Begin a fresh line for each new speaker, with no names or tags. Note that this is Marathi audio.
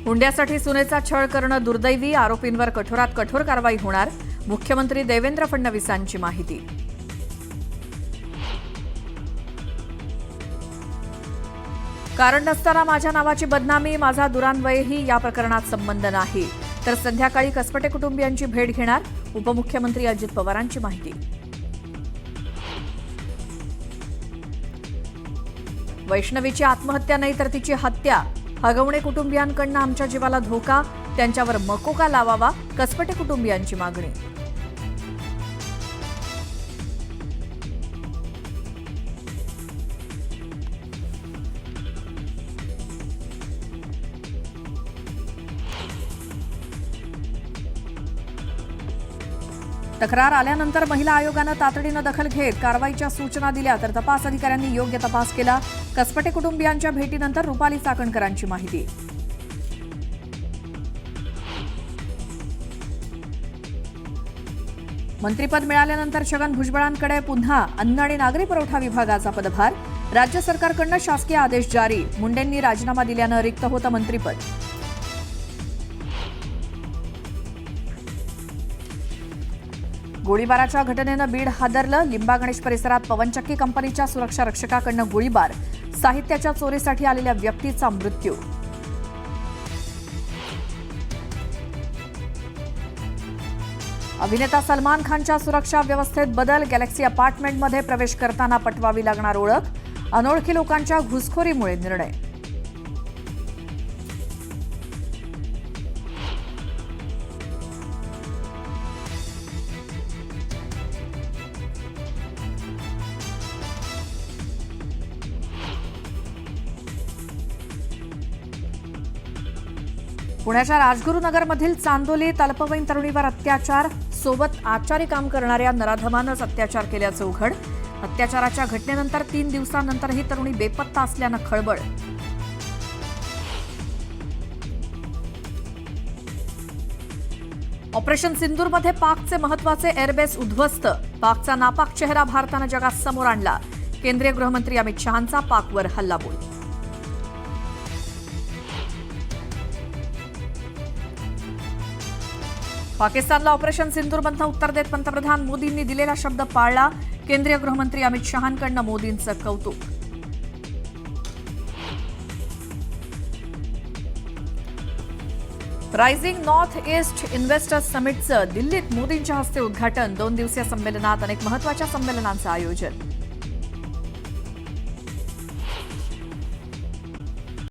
हुंड्यासाठी सुनेचा छळ करणं दुर्दैवी, आरोपींवर कठोरात कठोर कारवाई होणार, मुख्यमंत्री देवेंद्र फडणवीसांची माहिती. कारण नसताना माझ्या नावाची बदनामी, माझा दुरान्वयही या प्रकरणात संबंध नाही. तर संध्याकाळी कसपटे कुटुंबियांची भेट घेणार, उपमुख्यमंत्री अजित पवारांची माहिती. वैष्णवीची आत्महत्या नाही तर तिची हत्या, हगवणे कुटुंबियांकडून आमच्या जीवाला धोका, त्यांच्यावर मकोका लावावा, कसपटे कुटुंबियांची मागणी. तक्रार आल्यानंतर महिला आयोगानं तातडीनं दखल घेत कारवाईच्या सूचना दिल्या, तर तपास अधिकाऱ्यांनी योग्य तपास केला. कसपटे कुटुंबियांच्या भेटीनंतर रुपाली चाकणकरांची माहिती. मंत्रिपद मिळाल्यानंतर छगन भुजबळांकडे पुन्हा अन्न आणि नागरी पुरवठा विभागाचा पदभार, राज्य सरकारकडून शासकीय आदेश जारी. मुंडेंनी राजीनामा दिल्यानं रिक्त होतं मंत्रिपद. गोळीबाराच्या घटनेनं बीड हादरलं, लिंबा गणेश परिसरात पवनचक्की कंपनीच्या सुरक्षा रक्षकाकडनं गोळीबार, साहित्याच्या चोरीसाठी आलेल्या व्यक्तीचा मृत्यू. अभिनेता सलमान खानच्या सुरक्षा व्यवस्थेत बदल, गॅलेक्सी अपार्टमेंटमध्ये प्रवेश करताना पटवावी लागणार ओळख, अनोळखी लोकांच्या घुसखोरीमुळे निर्णय. पुण्याच्या राजगुरुनगरमधील चांदोली तलपवईन तरुणीवर अत्याचार, सोबत आचारी काम करणाऱ्या नराधमानंच अत्याचार केल्याचं उघड. अत्याचाराच्या घटनेनंतर 3 दिवसांनंतरही तरुणी बेपत्ता असल्यानं खळबळ. ऑपरेशन सिंदूरमध्ये पाकचे महत्वाचे एअरबेस उद्ध्वस्त, पाकचा नापाक चेहरा भारतानं जगात समोर आणला. केंद्रीय गृहमंत्री अमित शहांचा पाकवर हल्लाबोल. पाकिस्तानला ऑपरेशन सिंदूरमधनं उत्तर देत पंतप्रधान मोदींनी दिलेला शब्द पाळला. केंद्रीय गृहमंत्री अमित शहांकडनं मोदींचं कौतुक. रायझिंग नॉर्थ ईस्ट इन्व्हेस्टर्स समिटचं दिल्लीत मोदींच्या हस्ते उद्घाटन. 2 दिवसीय संमेलनात अनेक महत्त्वाच्या संमेलनांचं आयोजन.